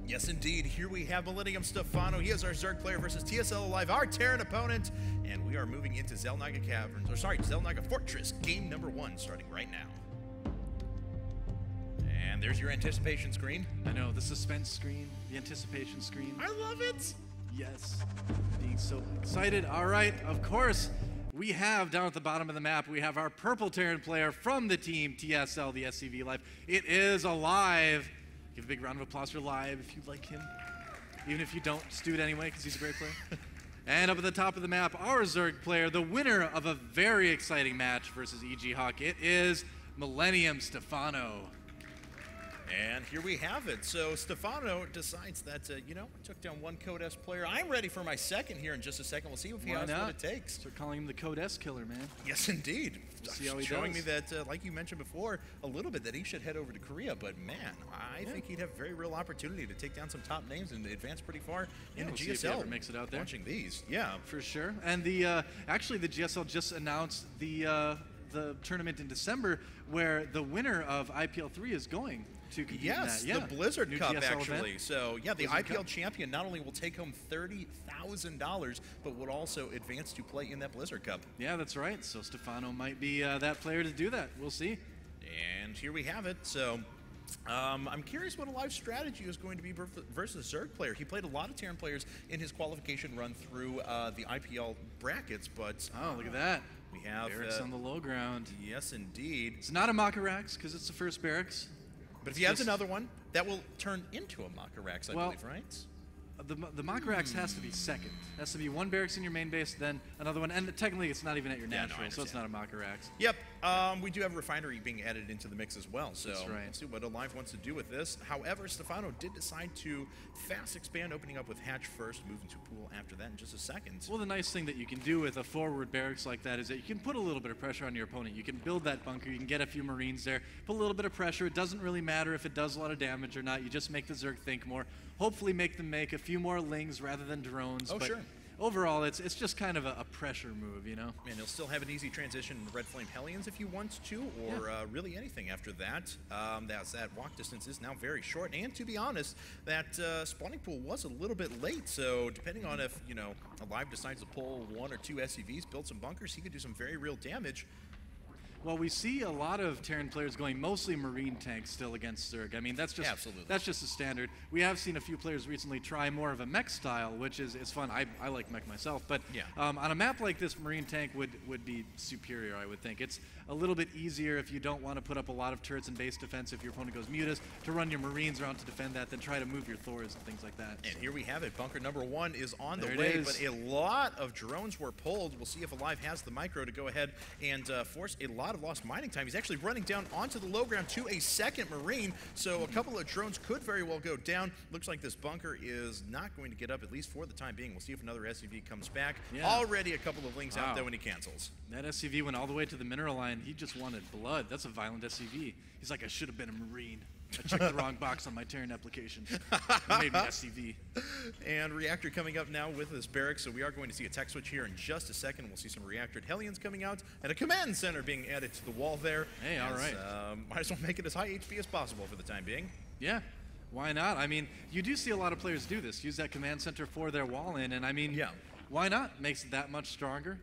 Yes, indeed. Here we have Millennium Stephano. He is our Zerg player versus TSL Alive, our Terran opponent. And we are moving into Zelnaga Caverns, or sorry, Zelnaga Fortress, game number 1, starting right now. And there's your anticipation screen. I know, the suspense screen, the anticipation screen. I love it. Yes, being so excited. All right, of course, we have down at the bottom of the map, we have our purple Terran player from the team TSL, the SCV Live. It is Alive. Give a big round of applause for Live if you like him. Even if you don't, just do it anyway because he's a great player. And up at the top of the map, our Zerg player, the winner of a very exciting match versus EG Hawk. It is Millennium Stephano. And here we have it. So Stephano decides that, you know, I took down one Code S player. I'm ready for my second here in just a second. We'll see if he has what it takes. Start calling him the Code S killer, man. Yes, indeed. We'll see how he Showing does. me that, like you mentioned before, a little bit that he should head over to Korea. But man, I think he'd have very real opportunity to take down some top names and advance pretty far into we'll GSL. See if he ever makes it out there. Watching these, yeah, for sure. And the actually the GSL just announced the tournament in December where the winner of IPL 3 is going to compete in that. The Blizzard Cup, GSL actually. Event. So, yeah, the Blizzard IPL Cup. champion not only will take home $30,000, but would also advance to play in that Blizzard Cup. Yeah, that's right. So Stephano might be that player to do that. We'll see. And here we have it. So, I'm curious what Alive's strategy is going to be versus Zerg player. He played a lot of Terran players in his qualification run through the IPL brackets, but... Oh, look at that. We have... Barracks on the low ground. Yes, indeed. It's not a Makarax because it's the first barracks. But if he has another one, that will turn into a Makarax, I believe, right? The Makarax has to be second. It has to be one barracks in your main base, then another one. And technically, it's not even at your natural, so it's not a Makarax. Yep. We do have a refinery being added into the mix as well, so that's right. We'll see what Alive wants to do with this. However, Stephano did decide to fast expand, opening up with Hatch first, moving to Pool after that in just a second. Well, the nice thing that you can do with a forward barracks like that is that you can put a little bit of pressure on your opponent. You can build that bunker, you can get a few Marines there, put a little bit of pressure. It doesn't really matter if it does a lot of damage or not. You just make the Zerg think more. Hopefully make them make a few more Lings rather than drones. Oh, but sure. Overall, it's just kind of a pressure move, you know? And he'll still have an easy transition in the Red Flame Hellions if he wants to, or really anything after that. That walk distance is now very short, and to be honest, that spawning pool was a little bit late, so depending on if, you know, Alive decides to pull 1 or 2 SCVs, build some bunkers, he could do some very real damage. Well, we see a lot of Terran players going mostly Marine tanks still against Zerg. I mean, that's just a standard. We have seen a few players recently try more of a mech style, which is fun. I like mech myself, but on a map like this, Marine tank would be superior, I would think. It's a little bit easier if you don't want to put up a lot of turrets and base defense if your opponent goes Mutas, to run your Marines around to defend that, then try to move your Thors and things like that. And here we have it. Bunker number 1 is on the way, but a lot of drones were pulled. We'll see if Alive has the micro to go ahead and force a lot of lost mining time. He's actually running down onto the low ground to a second Marine, so a couple of drones could very well go down. Looks like this bunker is not going to get up, at least for the time being. We'll see if another SCV comes back. Already a couple of Lings out there when he cancels. That SCV went all the way to the mineral line. He just wanted blood. That's a violent SCV. He's like, I should have been a Marine. I checked the wrong box on my Terran application. I made me SCV. And Reactor coming up now with this barracks, so we are going to see a tech switch here in just a second. We'll see some Reactored Hellions coming out, and a command center being added to the wall there. Hey, all right. Might as well make it as high HP as possible for the time being. Yeah. Why not? I mean, you do see a lot of players do this, use that command center for their wall in, and I mean, why not? Makes it that much stronger.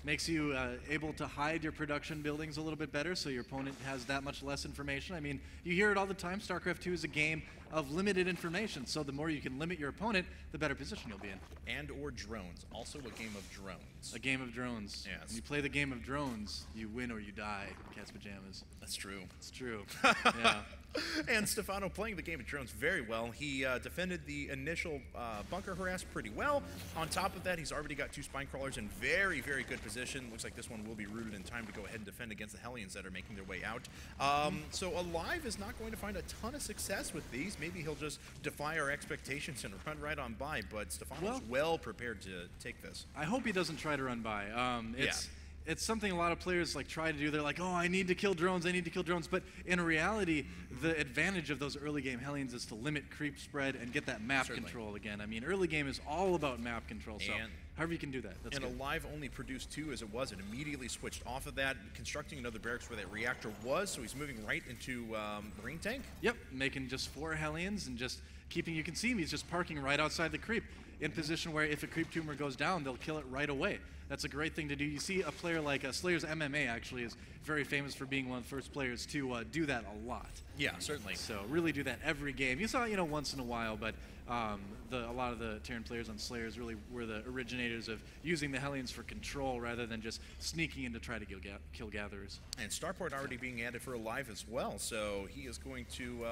Makes you able to hide your production buildings a little bit better, so your opponent has that much less information. I mean, you hear it all the time. StarCraft 2 is a game of limited information, so the more you can limit your opponent, the better position you'll be in. And or drones. Also a game of drones. A game of drones. Yes. When you play the game of drones, you win or you die. Cat's pajamas. That's true. It's true. Yeah. And Stephano playing the game of drones very well. He defended the initial bunker harass pretty well. On top of that, he's already got 2 spine crawlers in very, very good position. Looks like this one will be rooted in time to go ahead and defend against the Hellions that are making their way out. So Alive is not going to find a ton of success with these. Maybe he'll just defy our expectations and run right on by, but Stephano's well prepared to take this. I hope he doesn't try to run by. It's something a lot of players like try to do. They're like, oh, I need to kill drones, I need to kill drones. But in reality, the advantage of those early game Hellions is to limit creep spread and get that map control again. I mean, early game is all about map control. So however you can do that, that's good. Alive only produced 2 as it was. It immediately switched off of that, constructing another barracks where that reactor was. So he's moving right into Marine tank. Yep, making just 4 Hellions and just keeping, you can see him, he's just parking right outside the creep in position where if a creep tumor goes down, they'll kill it right away. That's a great thing to do. You see a player like Slayer's MMA actually is very famous for being one of the first players to do that a lot. Yeah, certainly. So really do that every game. You saw it, once in a while, but a lot of the Terran players on Slayers really were the originators of using the Hellions for control rather than just sneaking in to try to kill gatherers. And Starport already being added for Alive as well, so he is going to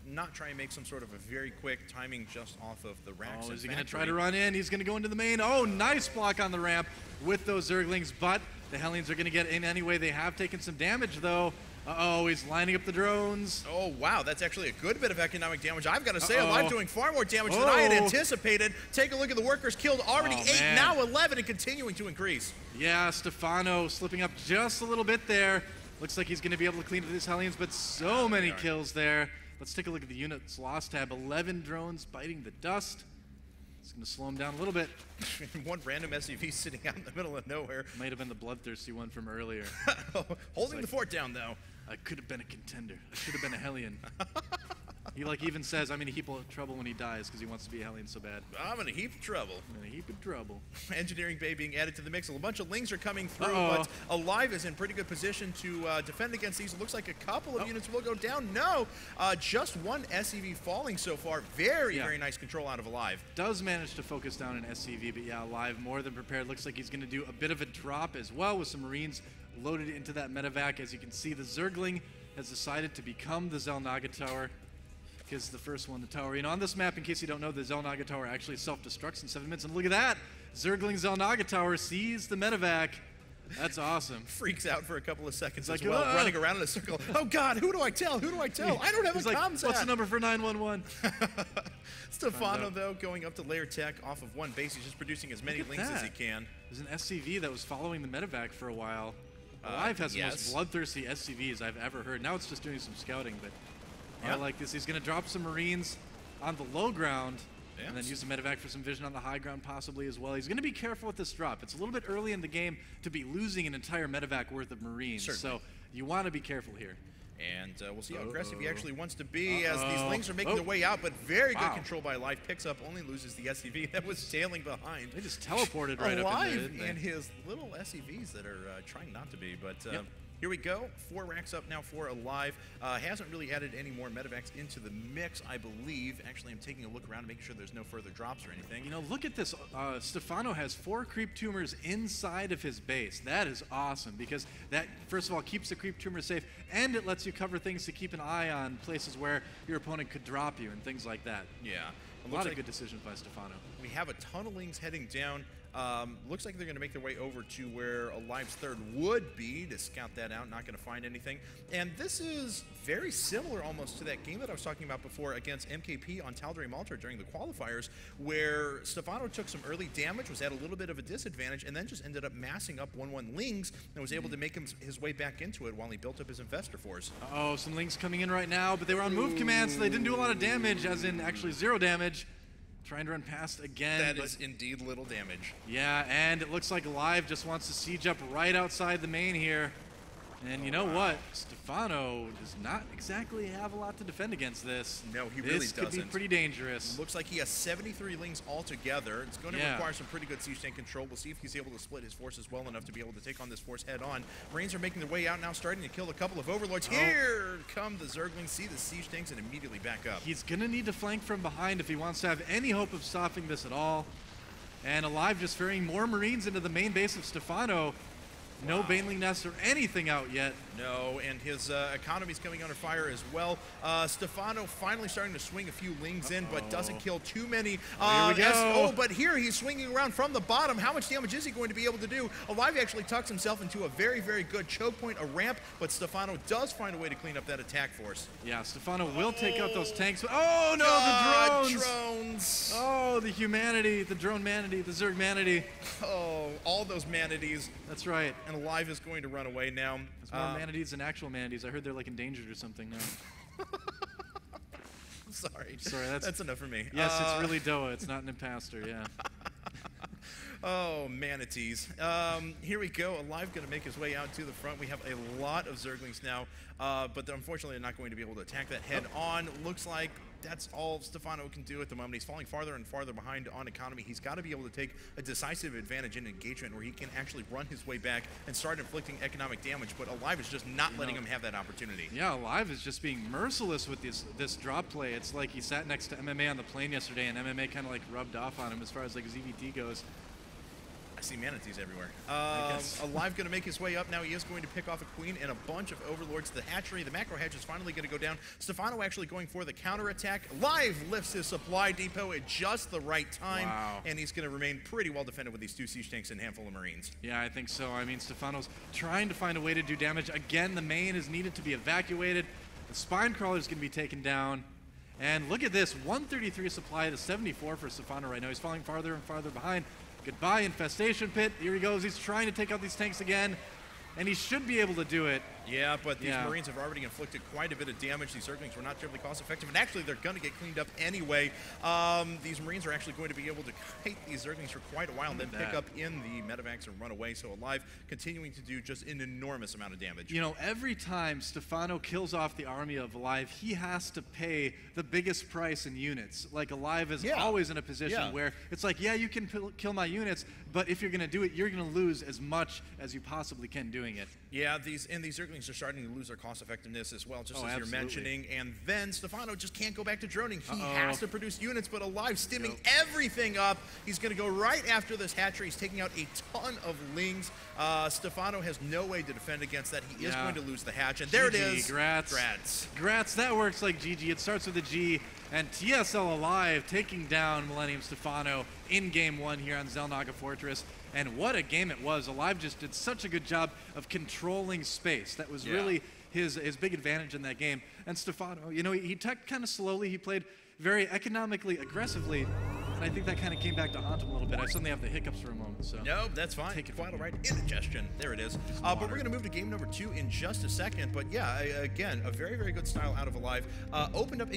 not try and make some sort of a very quick timing just off of the racks. Oh, is he going to try to run in? He's going to go into the main. Oh, nice block on the ramp with those Zerglings, but the Hellions are going to get in anyway. They have taken some damage, though. Uh-oh, he's lining up the drones. Oh, wow, that's actually a good bit of economic damage. I've got to say, Alive doing far more damage than I had anticipated. Take a look at the workers killed, already 8, now 11, and continuing to increase. Yeah, Stephano slipping up just a little bit there. Looks like he's going to be able to clean up these Hellions, but so many kills there. Let's take a look at the units lost tab. 11 drones biting the dust. It's going to slow him down a little bit. One random SUV sitting out in the middle of nowhere. Might have been the bloodthirsty one from earlier. Holding the fort down, though. I could have been a contender. I should have been a Hellion. He even says, I'm in a heap of trouble when he dies because he wants to be a Hellion so bad. I'm in a heap of trouble. I'm in a heap of trouble. Engineering Bay being added to the mix. A bunch of Lings are coming through, but Alive is in pretty good position to defend against these. It looks like a couple of units will go down. No, just one SCV falling so far. Very nice control out of Alive. Does manage to focus down an SCV, but yeah, Alive more than prepared. Looks like he's going to do a bit of a drop as well with some Marines loaded into that medevac. As you can see, the Zergling has decided to become the Xel'Naga Tower. Because the first one, the tower. On this map, in case you don't know, the Xel'Naga Tower actually self-destructs in 7 minutes. And look at that! Zergling Xel'Naga Tower sees the medevac. That's awesome. Freaks out for a couple of seconds as well, running around in a circle. Oh God, who do I tell? Who do I tell? I don't have a comms What's the number for 911? Stephano, though, going up to layer tech off of one base. He's just producing as many Lings as he can. There's an SCV that was following the medevac for a while. Alive has the most bloodthirsty SCVs I've ever heard. Now it's just doing some scouting, but I like this. He's going to drop some Marines on the low ground and then use the medevac for some vision on the high ground possibly as well. He's going to be careful with this drop. It's a little bit early in the game to be losing an entire medevac worth of Marines. Certainly. So you want to be careful here. And we'll see how aggressive he actually wants to be as these Lings are making their way out, but very good control by Alive. Picks up, only loses the SCV that was tailing behind. They just teleported right up into it. And his little SCVs that are trying not to be, but here we go. 4 racks up now for Alive. Hasn't really added any more medevacs into the mix, I believe. Actually, I'm taking a look around to make sure there's no further drops or anything. Look at this. Stephano has 4 creep tumors inside of his base. That is awesome because that, first of all, keeps the creep tumor safe, and it lets you cover things to keep an eye on places where your opponent could drop you and things like that. Yeah. A lot of good decisions by Stephano. We have a ton of Lings heading down. Looks like they're going to make their way over to where Alive's third would be to scout that out. Not going to find anything. And this is very similar almost to that game that I was talking about before against MKP on Tal'Dorei Malta during the qualifiers, where Stephano took some early damage, was at a little bit of a disadvantage, and then just ended up massing up 1-1 Lings and was able to make his way back into it while he built up his Infestor force. Some Lings coming in right now, but they were on move command, so they didn't do a lot of damage, as in actually 0 damage. Trying to run past again. That is indeed little damage. Yeah, and it looks like Alive just wants to siege up right outside the main here. And you know what? Stephano does not exactly have a lot to defend against this. No, he really doesn't. This could be pretty dangerous. Looks like he has 73 Lings altogether. It's going to require some pretty good siege tank control. We'll see if he's able to split his forces well enough to be able to take on this force head on. Marines are making their way out now, starting to kill a couple of overlords. Here come the Zerglings, see the siege tanks, and immediately back up. He's going to need to flank from behind if he wants to have any hope of stopping this at all. And Alive just ferrying more Marines into the main base of Stephano. No Baneling nests or anything out yet. No, and his economy's coming under fire as well. Stephano finally starting to swing a few Lings in, but doesn't kill too many. Here we go. But here he's swinging around from the bottom. How much damage is he going to be able to do? Alive actually tucks himself into a very, very good choke point, a ramp, but Stephano does find a way to clean up that attack force. Yeah, Stephano will take out those tanks. Oh, no, the drones! Drones! Oh, the humanity, the drone manatee, the Zerg manatee. Oh, all those manatees. That's right. And Alive is going to run away now. There's more manatees than actual manatees. I heard they're like endangered or something now. Sorry, that's enough for me. Yes, it's really Doa. It's not an imposter, yeah. Oh, manatees. Here we go. Alive going to make his way out to the front. We have a lot of Zerglings now, but unfortunately they're not going to be able to attack that head on. Looks like that's all Stephano can do at the moment. He's falling farther and farther behind on economy. He's got to be able to take a decisive advantage in engagement where he can actually run his way back and start inflicting economic damage, but Alive is just not letting him have that opportunity. Yeah, Alive is just being merciless with this drop play. It's like he sat next to MMA on the plane yesterday, and MMA kind of like rubbed off on him as far as like his EVT goes. I see manatees everywhere. Alive going to make his way up now. He is going to pick off a queen and a bunch of overlords. The hatchery, the macro hatch is finally going to go down. Stephano actually going for the counterattack. Alive lifts his supply depot at just the right time. Wow. And he's going to remain pretty well defended with these 2 siege tanks and a handful of marines. Yeah, I think so. I mean, Stephano's trying to find a way to do damage. Again, the main is needed to be evacuated. The spine crawler is going to be taken down. And look at this, 133 supply to 74 for Stephano right now. He's falling farther and farther behind. Goodbye, Infestation Pit. Here he goes. He's trying to take out these tanks again, and he should be able to do it. Yeah, but these Marines have already inflicted quite a bit of damage. These Zerglings were not terribly cost effective, and actually they're going to get cleaned up anyway. These Marines are actually going to be able to kite these Zerglings for quite a while and then pick up in the medevacs and run away. So Alive continuing to do just an enormous amount of damage. You know, every time Stephano kills off the army of Alive, he has to pay the biggest price in units. Like, Alive is always in a position where it's like, yeah, you can kill my units, but if you're going to do it, you're going to lose as much as you possibly can doing it. Yeah, these Zerglings are starting to lose their cost effectiveness as well, just as you're mentioning. And then Stephano just can't go back to droning. He has to produce units, but Alive stimming everything up. He's going to go right after this hatchery. He's taking out a ton of lings. Stephano has no way to defend against that. He is going to lose the hatch, and there it is. Grats. That works like GG. It starts with a G, and TSL Alive taking down Millennium Stephano in game 1 here on Zelnaga Fortress. And what a game it was. Alive just did such a good job of controlling space. That was really his big advantage in that game. And Stephano, you know, he teched kind of slowly. He played very economically aggressively. And I think that kind of came back to haunt him a little bit. I suddenly have the hiccups for a moment. So no, that's fine. Take it Quite right. Indigestion. There it is. But we're going to move to game number 2 in just a second. But yeah, again, a very, very good style out of Alive. Opened up